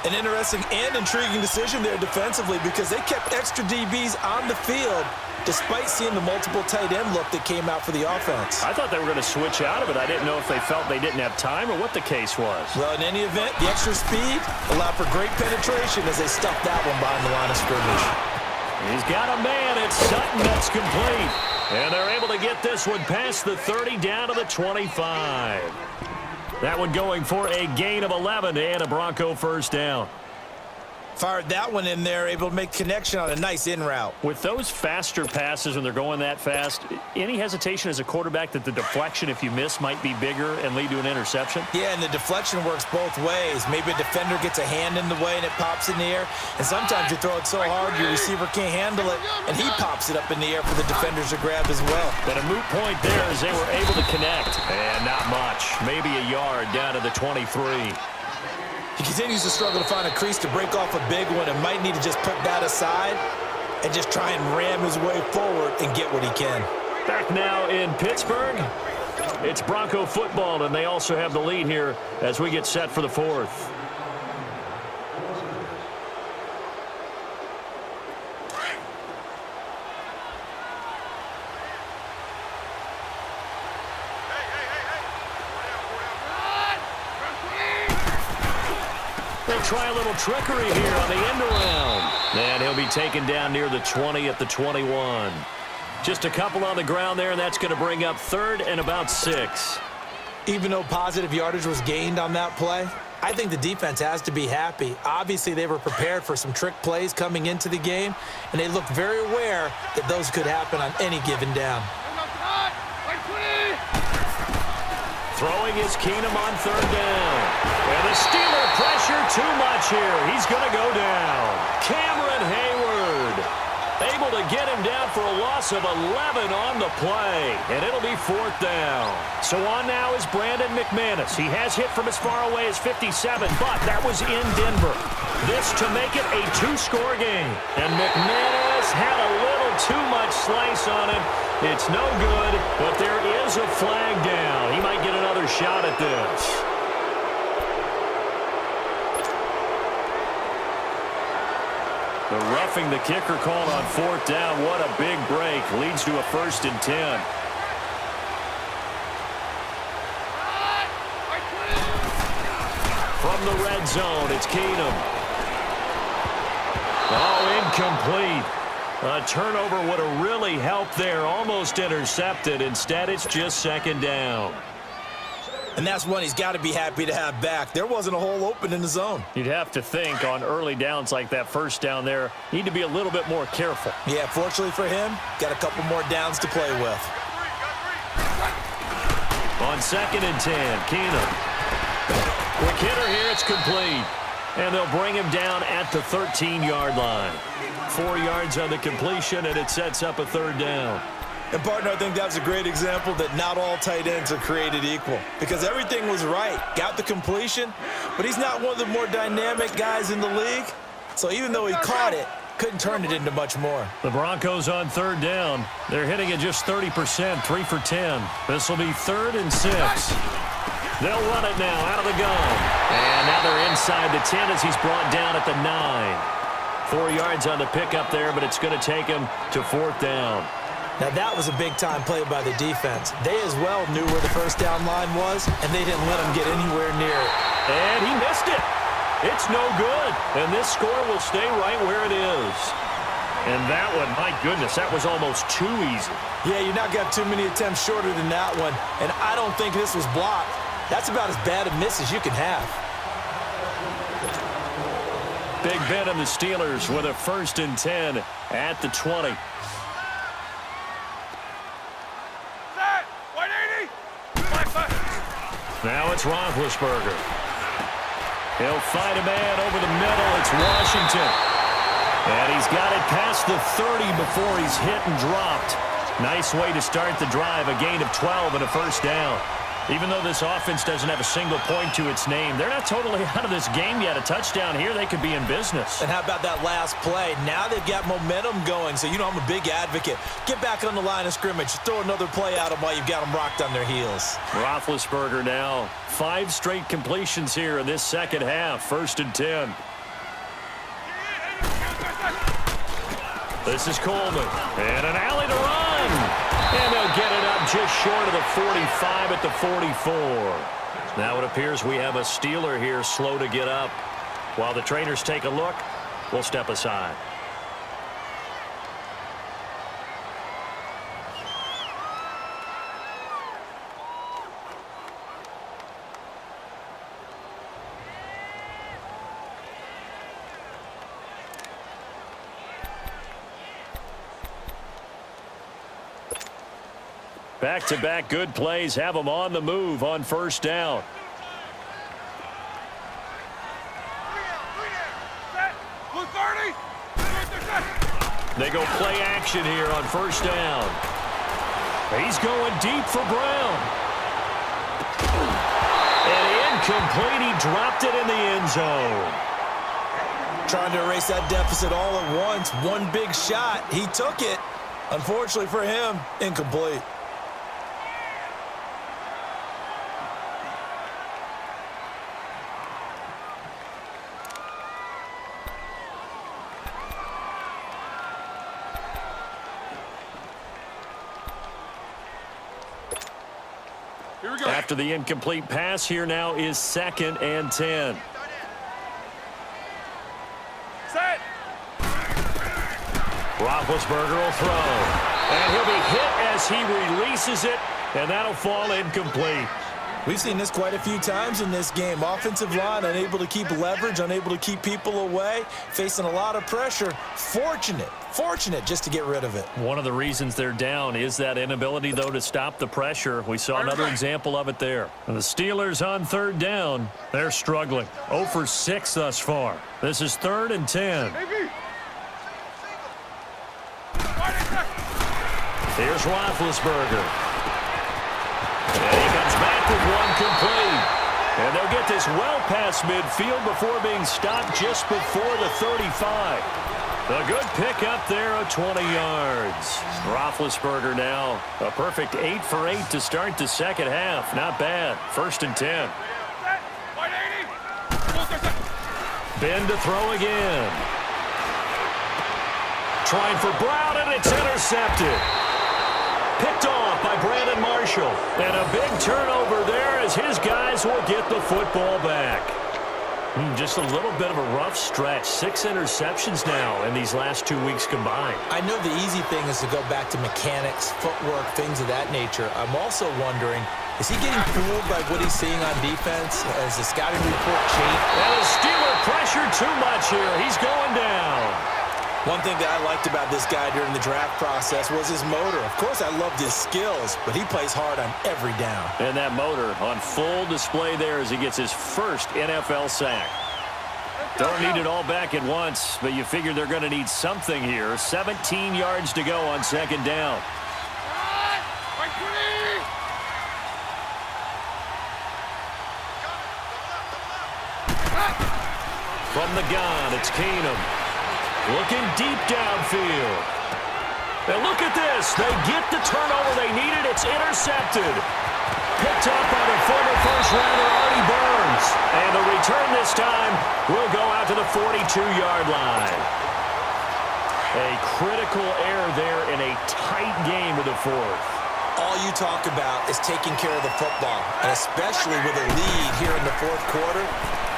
An interesting and intriguing decision there defensively, because they kept extra DBs on the field despite seeing the multiple tight end look that came out for the offense. I thought they were going to switch out of it. I didn't know if they felt they didn't have time or what the case was. Well, in any event, the extra speed allowed for great penetration as they stuffed that one behind the line of scrimmage. He's got a man. It's Sutton that's complete. And they're able to get this one past the 30 down to the 25. That one going for a gain of 11 and a Bronco 1st down. Fired that one in there, able to make connection on a nice in route. With those faster passes when they're going that fast, any hesitation as a quarterback that the deflection, if you miss, might be bigger and lead to an interception? Yeah, and the deflection works both ways. Maybe a defender gets a hand in the way and it pops in the air. And sometimes you throw it so hard your receiver can't handle it, and he pops it up in the air for the defenders to grab as well. But a moot point there as they were able to connect. And not much. Maybe a yard down to the 23. He continues to struggle to find a crease to break off a big one and might need to just put that aside and just try and ram his way forward and get what he can. Back now in Pittsburgh, it's Bronco football, and they also have the lead here as we get set for the fourth. They'll try a little trickery here on the end around. And he'll be taken down near the 20 at the 21. Just a couple on the ground there, and that's going to bring up third and about 6. Even though positive yardage was gained on that play, I think the defense has to be happy. Obviously, they were prepared for some trick plays coming into the game, and they looked very aware that those could happen on any given down. Throwing is Keenum on third down. And the Steeler pressure too much here. He's going to go down. Cameron Hayward able to get him down for a loss of 11 on the play. And it'll be fourth down. So on now is Brandon McManus. He has hit from as far away as 57, but that was in Denver. This to make it a 2-score game. And McManus had a little too much slice on it. It's no good, but there is a flag down. He might get another shot at this. The roughing the kicker called on fourth down. What a big break. Leads to a 1st and 10. From the red zone, it's Keenum. Oh, incomplete. A turnover would have really helped there. Almost intercepted. Instead, it's just 2nd down. And that's one he's got to be happy to have back. There wasn't a hole open in the zone. You'd have to think on early downs like that first down there, need to be a little bit more careful. Yeah, fortunately for him, got a couple more downs to play with. On 2nd and 10, Keenum. Quick hitter here, it's complete. And they'll bring him down at the 13-yard line. 4 yards on the completion, and it sets up a 3rd down. And, partner, I think that's a great example that not all tight ends are created equal. Because everything was right. Got the completion, but he's not one of the more dynamic guys in the league. So even though he caught it, couldn't turn it into much more. The Broncos on 3rd down. They're hitting at just 30%, 3 for 10. This will be 3rd and 6. They'll run it now out of the gun. And now they're inside the 10 as he's brought down at the 9. 4 yards on the pickup there, but it's going to take him to 4th down. Now, that was a big-time play by the defense. They as well knew where the first down line was, and they didn't let him get anywhere near it. And he missed it. It's no good. And this score will stay right where it is. And that one, my goodness, that was almost too easy. Yeah, you're not got too many attempts shorter than that one, and I don't think this was blocked. That's about as bad a miss as you can have. Big Ben and the Steelers with a 1st and 10 at the 20. Now it's Roethlisberger. He'll fight a man over the middle. It's Washington. And he's got it past the 30 before he's hit and dropped. Nice way to start the drive. A gain of 12 and a 1st down. Even though this offense doesn't have a single point to its name, they're not totally out of this game yet. A touchdown here, they could be in business. And how about that last play? Now they've got momentum going, so you know I'm a big advocate. Get back on the line of scrimmage. Throw another play at them while you've got them rocked on their heels. Roethlisberger now. 5 straight completions here in this 2nd half. 1st and 10. This is Coleman. And an alley to run. And they'll get it up just short of the 45 at the 44. Now it appears we have a Steeler here slow to get up. While the trainers take a look, we'll step aside. Back-to-back good plays have them on the move on first down. They go play action here on first down. He's going deep for Brown. And incomplete. He dropped it in the end zone. Trying to erase that deficit all at once. One big shot. He took it. Unfortunately for him, incomplete. After the incomplete pass, here now is 2nd and 10. Set. Roethlisberger will throw. And he'll be hit as he releases it, and that'll fall incomplete. We've seen this quite a few times in this game. Offensive line unable to keep leverage, unable to keep people away, facing a lot of pressure. Fortunate just to get rid of it. One of the reasons they're down is that inability, though, to stop the pressure. We saw another example of it there. And the Steelers on 3rd down, they're struggling. 0 for 6 thus far. This is 3rd and 10. Here's Roethlisberger. And he comes back with one complete. And they'll get this well past midfield before being stopped just before the 35. A good pick up there of 20 yards. Roethlisberger now a perfect 8 for 8 to start the second half. Not bad. 1st and 10. Ben to throw again. Trying for Brown, and it's intercepted. Picked off by Brandon Marshall. And a big turnover there as his guys will get the football back. Just a little bit of a rough stretch. 6 interceptions now in these last 2 weeks combined. I know the easy thing is to go back to mechanics, footwork, things of that nature. I'm also wondering, is he getting fooled by what he's seeing on defense as the scouting report changed? And the Steeler pressure too much here. He's going down. One thing that I liked about this guy during the draft process was his motor. Of course, I loved his skills, but he plays hard on every down. And that motor on full display there as he gets his first NFL sack. Don't need it all back at once, but you figure they're going to need something here. 17 yards to go on 2nd down. From the gun, it's Keenum. Looking deep downfield. And look at this. They get the turnover they needed. It's intercepted. Picked up by the former first-rounder Artie Burns. And the return this time will go out to the 42-yard line. A critical error there in a tight game of the 4th. All you talk about is taking care of the football, and especially with a lead here in the 4th quarter,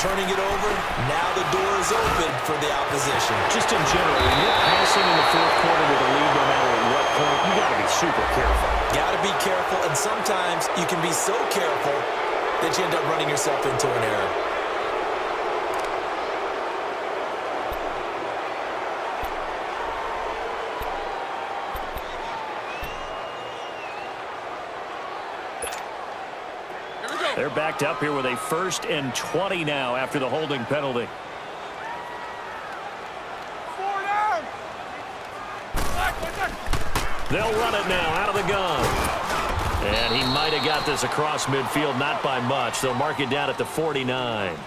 turning it over, now the door is open for the opposition. Just in general, when you're passing in the 4th quarter with a lead, no matter at what point, you got to be super careful. Got to be careful, and sometimes you can be so careful that you end up running yourself into an error. They're backed up here with a 1st and 20 now after the holding penalty. 4 down. They'll run it now out of the gun. And he might have got this across midfield, not by much. They'll mark it down at the 49.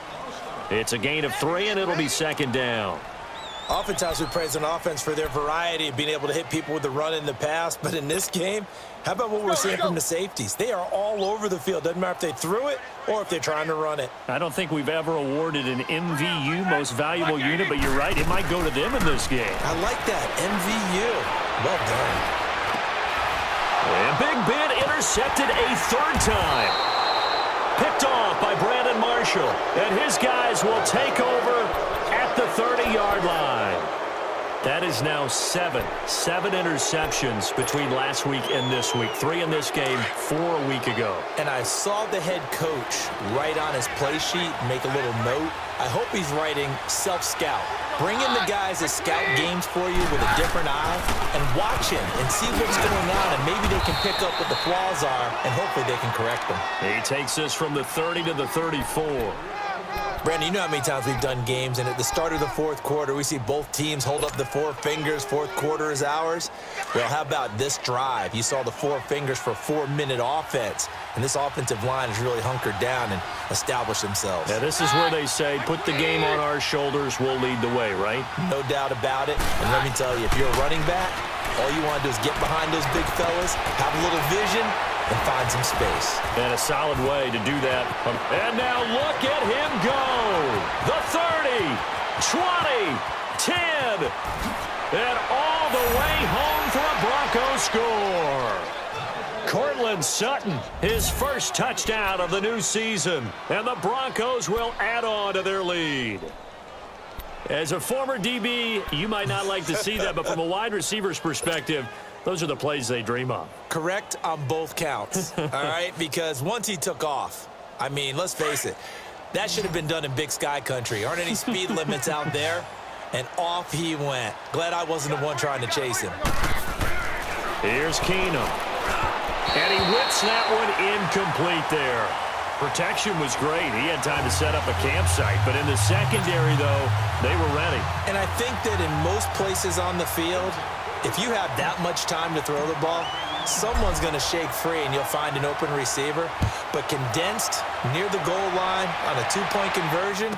It's a gain of 3, and it'll be 2nd down. Oftentimes we praise an offense for their variety of being able to hit people with the run in the pass, but in this game, how about what we're seeing from the safeties? They are all over the field. Doesn't matter if they threw it or if they're trying to run it. I don't think we've ever awarded an MVU, most valuable unit, but you're right, it might go to them in this game. I like that, MVU. Well done. And Big Ben intercepted a 3rd time. Picked off by Brandon Marshall, and his guys will take over at the 30-yard line. That is now seven interceptions between last week and this week. 3 in this game, 4 a week ago. And I saw the head coach write on his play sheet, make a little note. I hope he's writing self-scout. Bring in the guys that scout games for you with a different eye and watch him and see what's going on, and maybe they can pick up what the flaws are, and hopefully they can correct them. He takes us from the 30 to the 34. Brandon, you know how many times we've done games, and at the start of the fourth quarter, we see both teams hold up the 4 fingers, fourth quarter is ours. Well, how about this drive? You saw the 4 fingers for 4-minute offense, and this offensive line has really hunkered down and established themselves. Yeah, this is where they say, put the game on our shoulders, we'll lead the way, right? No doubt about it, and let me tell you, if you're a running back, all you want to do is get behind those big fellas, have a little vision, and find some space. And a solid way to do that. And now look at him go. The 30, 20, 10, and all the way home for a Broncos score. Cortland Sutton, his first touchdown of the new season. And the Broncos will add on to their lead. As a former DB, you might not like to see that, but from a wide receiver's perspective, those are the plays they dream of. Correct on both counts, all right? Because once he took off, I mean, let's face it, that should have been done in Big Sky country. Aren't any speed limits out there? And off he went. Glad I wasn't the one trying to chase him. Here's Keenum. And he whips that one incomplete there. Protection was great. He had time to set up a campsite. But in the secondary, though, they were ready. And I think that in most places on the field, if you have that much time to throw the ball, someone's going to shake free and you'll find an open receiver. But condensed near the goal line on a 2-point conversion,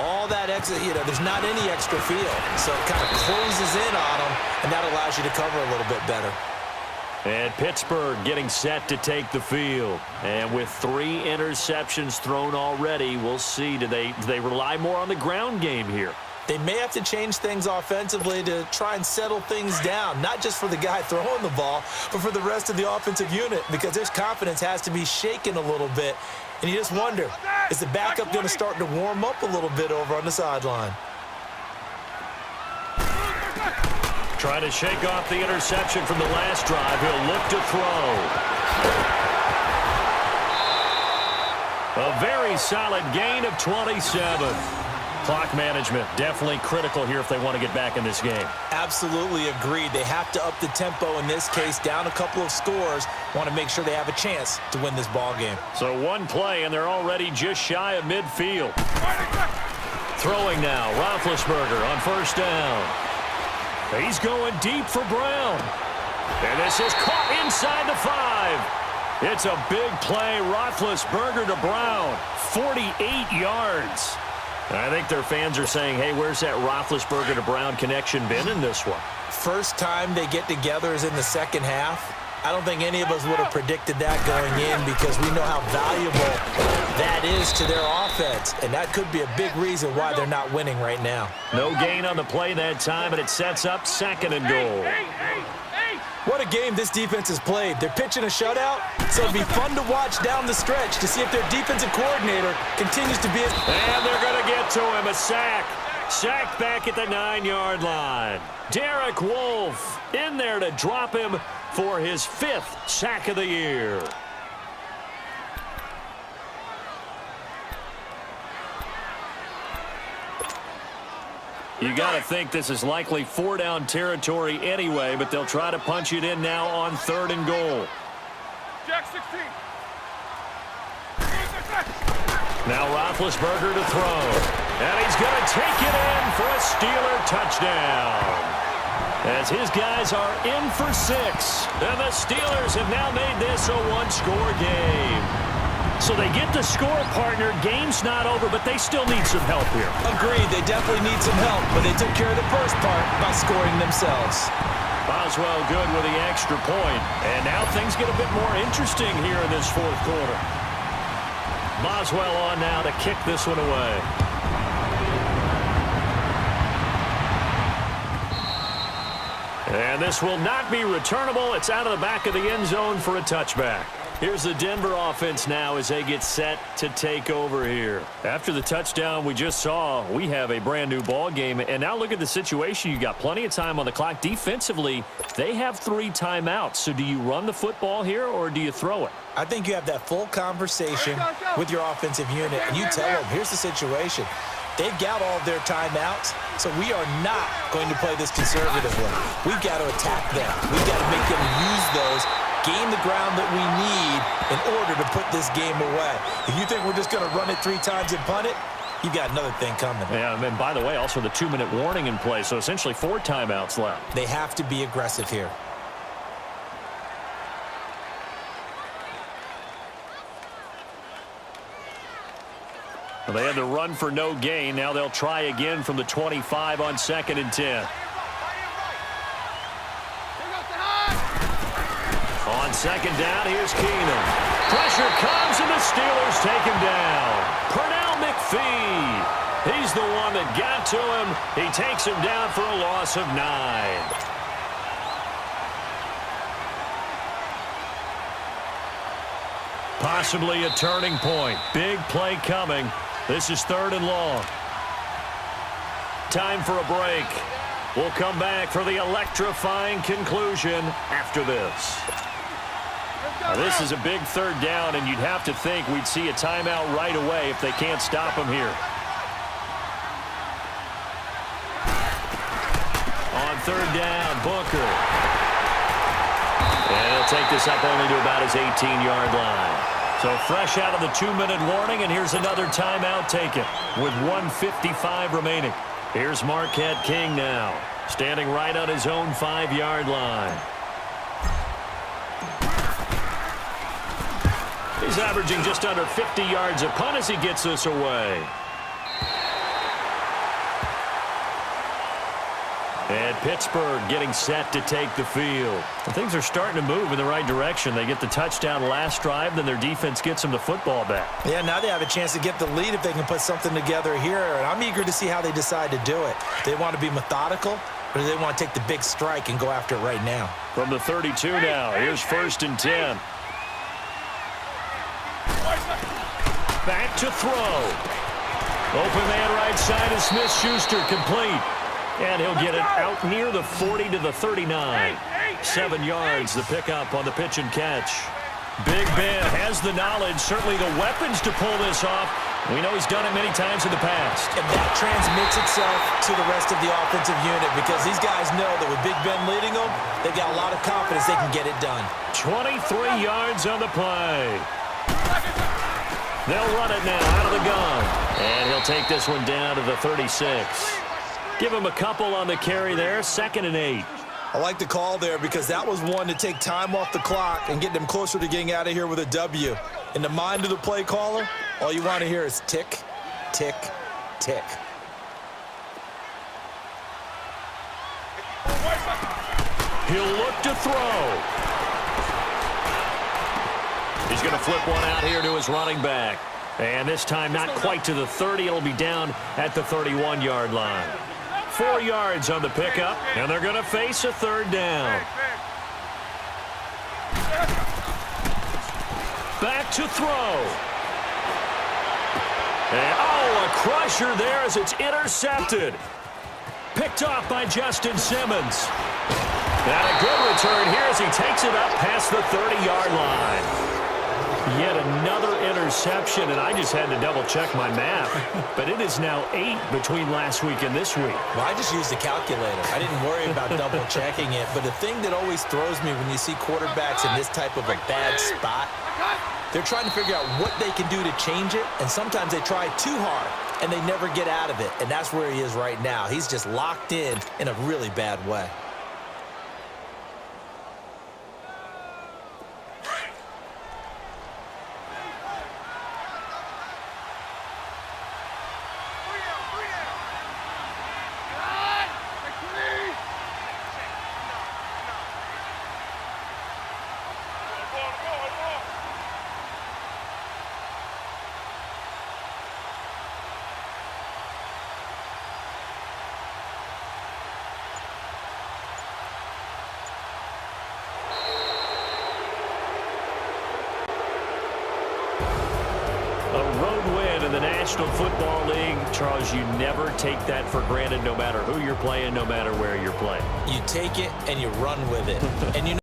all that extra, there's not any extra field. So it kind of closes in on them, and that allows you to cover a little bit better. And Pittsurgh getting set to take the field. And with 3 interceptions thrown already, we'll see. Do they rely more on the ground game here? They may have to change things offensively to try and settle things down, not just for the guy throwing the ball, but for the rest of the offensive unit, because their confidence has to be shaken a little bit. And you just wonder, is the backup going to start to warm up a little bit over on the sideline? Trying to shake off the interception from the last drive. He'll look to throw. A very solid gain of 27. Clock management definitely critical here if they want to get back in this game. Absolutely agreed. They have to up the tempo in this case, down a couple of scores. Want to make sure they have a chance to win this ball game. So one play, and they're already just shy of midfield. Throwing now, Roethlisberger on first down. He's going deep for Brown. And this is caught inside the 5. It's a big play. Roethlisberger to Brown. 48 yards. I think their fans are saying, hey, where's that Roethlisberger to Brown connection been in this one? First time they get together is in the second half. I don't think any of us would have predicted that going in, because we know how valuable that is to their offense, and that could be a big reason why they're not winning right now. No gain on the play that time, and it sets up 2nd and goal. What a game this defense has played. They're pitching a shutout, so it'll be fun to watch down the stretch to see if their defensive coordinator continues to be as... And they're going to get to him, a sack. Sacked back at the 9-yard line. Derek Wolfe in there to drop him for his 5th sack of the year. You got to think this is likely 4-down territory anyway, but they'll try to punch it in now on 3rd and goal. Jack 16. Now Roethlisberger to throw. And he's going to take it in for a Steeler touchdown. As his guys are in for 6. And the Steelers have now made this a 1-score game. So they get the score, partner. Game's not over, but they still need some help here. Agreed, they definitely need some help, but they took care of the first part by scoring themselves. Boswell good with the extra point. And now things get a bit more interesting here in this 4th quarter. Boswell on now to kick this one away. And this will not be returnable. It's out of the back of the end zone for a touchback. Here's the Denver offense now as they get set to take over here. After the touchdown we just saw, we have a brand new ball game. And now look at the situation. You got plenty of time on the clock. Defensively, they have 3 timeouts. So do you run the football here or do you throw it? I think you have that full conversation with your offensive unit, and you tell them, here's the situation. They've got all of their timeouts, so we are not going to play this conservatively. We've got to attack them. We've got to make them use those, gain the ground that we need in order to put this game away. If you think we're just going to run it 3 times and punt it, you've got another thing coming. Yeah, and by the way, also the 2-minute warning in play, so essentially 4 timeouts left. They have to be aggressive here. Well, they had to run for no gain. Now they'll try again from the 25 on 2nd and 10. On 2nd down, here's Keenum. Pressure comes, and the Steelers take him down. Pernell McPhee. He's the one that got to him. He takes him down for a loss of 9. Possibly a turning point. Big play coming. This is 3rd and long. Time for a break. We'll come back for the electrifying conclusion after this. Now, this is a big 3rd down, and you'd have to think we'd see a timeout right away if they can't stop him here. On 3rd down, Booker. And he'll take this up only to about his 18-yard line. So fresh out of the 2-minute warning, and here's another timeout taken with 1:55 remaining. Here's Marquette King now, standing right on his own 5-yard line. He's averaging just under 50 yards a punt as he gets this away. And Pittsurgh getting set to take the field. Well, things are starting to move in the right direction. They get the touchdown last drive, then their defense gets them the football back. Yeah, now they have a chance to get the lead if they can put something together here. And I'm eager to see how they decide to do it. They want to be methodical, or do they want to take the big strike and go after it right now? From the 32 now, here's 1st and 10. Back to throw. Open man right side is Smith-Schuster, complete. And he'll get it out near the 40 to the 39. 7 yards, the pickup on the pitch and catch. Big Ben has the knowledge, certainly the weapons to pull this off. We know he's done it many times in the past. And that transmits itself to the rest of the offensive unit because these guys know that with Big Ben leading them, they've got a lot of confidence they can get it done. 23 yards on the play. They'll run it now out of the gun. And he'll take this one down to the 36. Give him a couple on the carry there, 2nd and 8. I like the call there because that was one to take time off the clock and get them closer to getting out of here with a W. In the mind of the play caller, all you want to hear is tick, tick, tick. He'll look to throw. He's going to flip one out here to his running back. And this time not quite to the 30. It'll be down at the 31-yard line. 4 yards on the pickup, and they're going to face a 3rd down. Back to throw. And, a crusher there as it's intercepted. Picked off by Justin Simmons. And a good return here as he takes it up past the 30-yard line. Yet another interception, and I just had to double-check my math. But it is now 8 between last week and this week. Well, I just used a calculator. I didn't worry about double-checking it. But the thing that always throws me when you see quarterbacks in this type of a bad spot, they're trying to figure out what they can do to change it, and sometimes they try too hard, and they never get out of it. And that's where he is right now. He's just locked in a really bad way. A road win in the National Football League. Charles, you never take that for granted no matter who you're playing, no matter where you're playing. You take it and you run with it. And you